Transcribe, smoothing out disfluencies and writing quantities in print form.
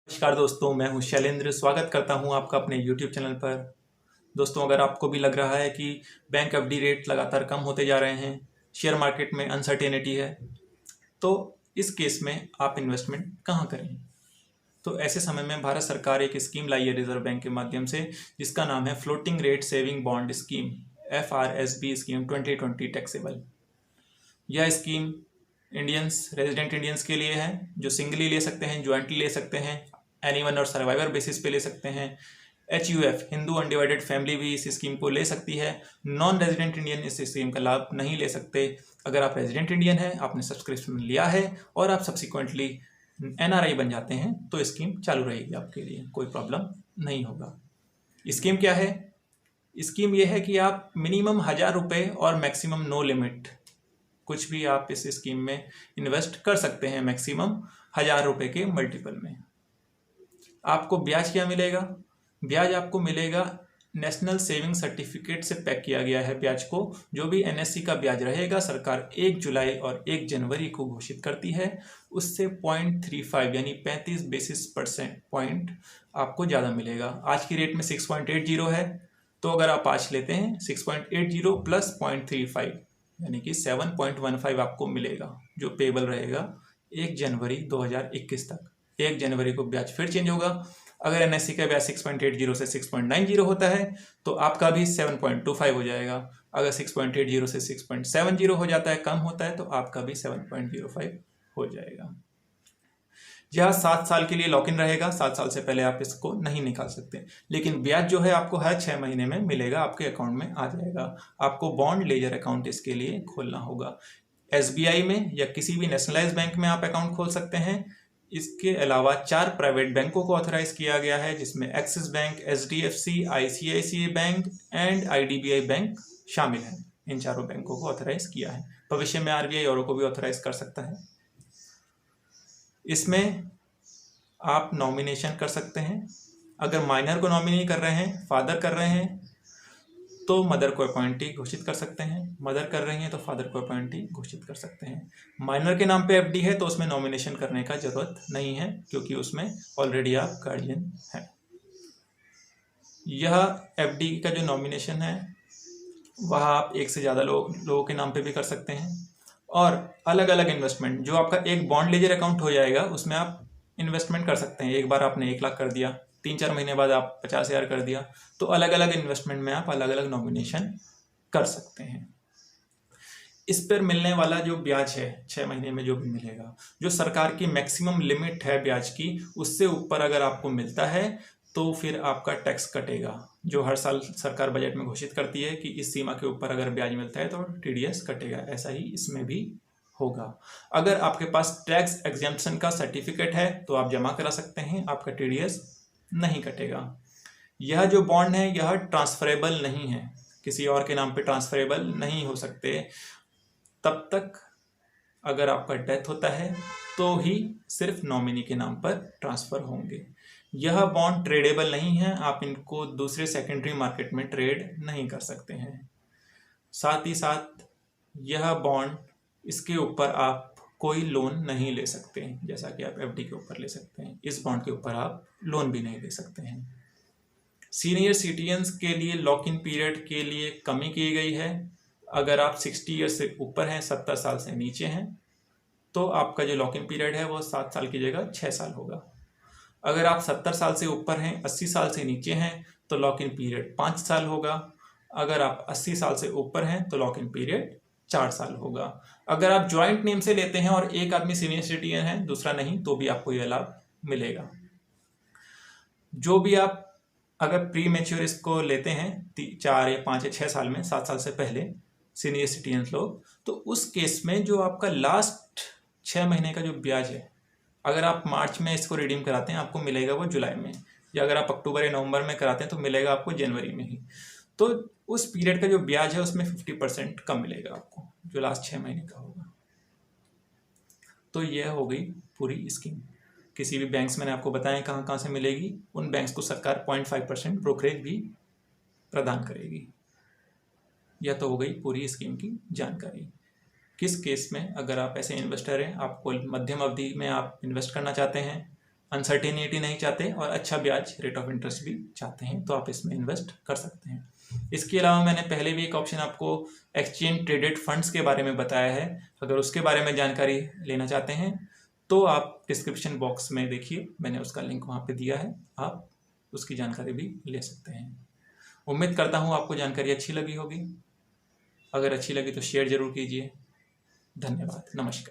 नमस्कार दोस्तों, मैं हूं शैलेंद्र। स्वागत करता हूं आपका अपने YouTube चैनल पर। दोस्तों, अगर आपको भी लग रहा है कि बैंक एफडी रेट लगातार कम होते जा रहे हैं, शेयर मार्केट में अनसर्टेनिटी है, तो इस केस में आप इन्वेस्टमेंट कहां करें। तो ऐसे समय में भारत सरकार एक स्कीम लाई है रिजर्व बैंक के माध्यम से, जिसका नाम है floating rate saving bond scheme, FRSB scheme 2020 taxable. यह स्कीम रेजिडेंट इंडियंस के लिए है, जो सिंगली ले सकते हैं, ज्वाइंटली ले सकते हैं, एनीवन और सर्वाइवर बेसिस पे ले सकते हैं। HUF हिंदू अनडिवाइडेड फैमिली भी इस स्कीम को ले सकती है। नॉन रेजिडेंट इंडियन इस स्कीम का लाभ नहीं ले सकते। अगर आप रेजिडेंट इंडियन है, आपने सब्सक्रिप्शन लिया है और आप सब्सिक्वेंटली NRI बन जाते हैं, तो स्कीम चालू रहेगी आपके लिए, कोई प्रॉब्लम नहीं होगा। स्कीम क्या है? स्कीम यह है कि आप मिनिमम 1000 रुपये और मैक्सिमम नो लिमिट कुछ भी आप इस स्कीम में इन्वेस्ट कर सकते हैं, मैक्सिमम 1000 रुपये के मल्टीपल में। आपको ब्याज क्या मिलेगा? ब्याज आपको मिलेगा नेशनल सेविंग सर्टिफिकेट से पैक किया गया है ब्याज को। जो भी NSE का ब्याज रहेगा, सरकार 1 जुलाई और 1 जनवरी को घोषित करती है, उससे 0.35 यानी 35 बेसिस परसेंट पॉइंट आपको ज़्यादा मिलेगा। आज की रेट में 6.80 है, तो अगर आप आज लेते हैं 6.80 प्लस 0.35 यानी कि 7.15 आपको मिलेगा, जो पेबल रहेगा 1 जनवरी 2021 तक। 1 जनवरी को ब्याज फिर चेंज होगा। अगर NSE का ब्याज 6.80 से 6.90 होता है, तो आपका भी 7.25 हो जाएगा। अगर 6.80 से 6.70 हो जाता है, कम होता है, तो आपका भी 7.05 हो जाएगा। यह 7 साल के लिए लॉक इन रहेगा। 7 साल से पहले आप इसको नहीं निकाल सकते, लेकिन ब्याज जो है आपको हर 6 महीने में मिलेगा, आपके अकाउंट में आ जाएगा। आपको बॉन्ड लेजर अकाउंट इसके लिए खोलना होगा। SBI में या किसी भी नेशनलाइज बैंक में आप अकाउंट खोल सकते हैं। इसके अलावा 4 प्राइवेट बैंकों को ऑथराइज किया गया है, जिसमें axis bank, HDFC, ICICI bank and IDBI bank शामिल हैं। इन चारों बैंकों को ऑथराइज किया है। भविष्य में RBI औरों को भी ऑथराइज कर सकता है। इसमें आप नॉमिनेशन कर सकते हैं। अगर माइनर को नॉमिनी कर रहे हैं, फादर कर रहे हैं, तो मदर को अपॉइंटी घोषित कर सकते हैं। मदर कर रही हैं तो फादर को अपॉइंटी घोषित कर सकते हैं। माइनर के नाम पे FD है, तो उसमें नॉमिनेशन करने का जरूरत नहीं है, क्योंकि उसमें ऑलरेडी आप गार्जियन हैं। यह FD का जो नॉमिनेशन है, वह आप एक से ज़्यादा लोगों के नाम पे भी कर सकते हैं। और अलग अलग इन्वेस्टमेंट, जो आपका एक बॉन्ड लेजर अकाउंट हो जाएगा, उसमें आप इन्वेस्टमेंट कर सकते हैं। एक बार आपने 1 लाख कर दिया, 3-4 महीने बाद आप 50,000 कर दिया, तो अलग अलग इन्वेस्टमेंट में आप अलग अलग नॉमिनेशन कर सकते हैं। इस पर मिलने वाला जो ब्याज है 6 महीने में जो भी मिलेगा, जो सरकार की मैक्सिमम लिमिट है ब्याज की, उससे ऊपर अगर आपको मिलता है, तो फिर आपका टैक्स कटेगा। जो हर साल सरकार बजट में घोषित करती है कि इस सीमा के ऊपर अगर ब्याज मिलता है तो TDS कटेगा, ऐसा ही इसमें भी होगा। अगर आपके पास टैक्स एग्जेम्पशन का सर्टिफिकेट है, तो आप जमा करा सकते हैं, आपका TDS नहीं कटेगा। यह जो बॉन्ड है, यह ट्रांसफरेबल नहीं है, किसी और के नाम पे ट्रांसफरेबल नहीं हो सकते। तब तक अगर आपका डेथ होता है, तो ही सिर्फ नॉमिनी के नाम पर ट्रांसफर होंगे। यह बॉन्ड ट्रेडेबल नहीं है, आप इनको दूसरे सेकेंडरी मार्केट में ट्रेड नहीं कर सकते हैं। साथ ही साथ यह बॉन्ड, इसके ऊपर आप कोई लोन नहीं ले सकते, जैसा कि आप FD के ऊपर ले सकते हैं। इस बॉन्ड के ऊपर आप लोन भी नहीं ले सकते हैं। सीनियर सिटीजन्स के लिए लॉक इन पीरियड के लिए कमी की गई है। अगर आप 60 ईयर्स से ऊपर हैं, 70 साल से नीचे हैं, तो आपका जो लॉक इन पीरियड है वो 7 साल की जगह 6 साल होगा। अगर आप 70 साल से ऊपर हैं, 80 साल से नीचे हैं, तो लॉक इन पीरियड 5 साल होगा। अगर आप 80 साल से ऊपर हैं, तो लॉक इन पीरियड 4 साल होगा। अगर आप ज्वाइंट नेम से लेते हैं और एक आदमी सीनियर सिटीजन है, दूसरा नहीं, तो भी आपको यह लाभ मिलेगा। जो भी आप अगर प्री मैच्योर इसको लेते हैं 4 या 5 या 6 साल में, 7 साल से पहले सीनियर सिटीजन लोग, तो उस केस में जो आपका लास्ट 6 महीने का जो ब्याज है, अगर आप मार्च में इसको रिडीम कराते हैं, आपको मिलेगा वो जुलाई में, या अगर आप अक्टूबर या नवंबर में कराते हैं, तो मिलेगा आपको जनवरी में ही। तो उस पीरियड का जो ब्याज है, उसमें 50% कम मिलेगा आपको, जो लास्ट 6 महीने का होगा। तो यह हो गई पूरी स्कीम। किसी भी बैंक्स मैंने आपको बताया कहाँ कहाँ से मिलेगी, उन बैंक्स को सरकार 0.5% ब्रोकरेज भी प्रदान करेगी। यह तो हो गई पूरी स्कीम की जानकारी। किस केस में अगर आप ऐसे इन्वेस्टर हैं, आपको मध्यम अवधि में आप इन्वेस्ट करना चाहते हैं, अनसर्टेनिटी नहीं चाहते और अच्छा ब्याज रेट ऑफ इंटरेस्ट भी चाहते हैं तो आप इसमें इन्वेस्ट कर सकते हैं। इसके अलावा मैंने पहले भी एक ऑप्शन आपको एक्सचेंज ट्रेडेड फंड्स के बारे में बताया है। अगर उसके बारे में जानकारी लेना चाहते हैं तो आप डिस्क्रिप्शन बॉक्स में देखिए, मैंने उसका लिंक वहाँ पे दिया है, आप उसकी जानकारी भी ले सकते हैं। उम्मीद करता हूँ आपको जानकारी अच्छी लगी होगी। अगर अच्छी लगी तो शेयर ज़रूर कीजिए। धन्यवाद, नमस्कार।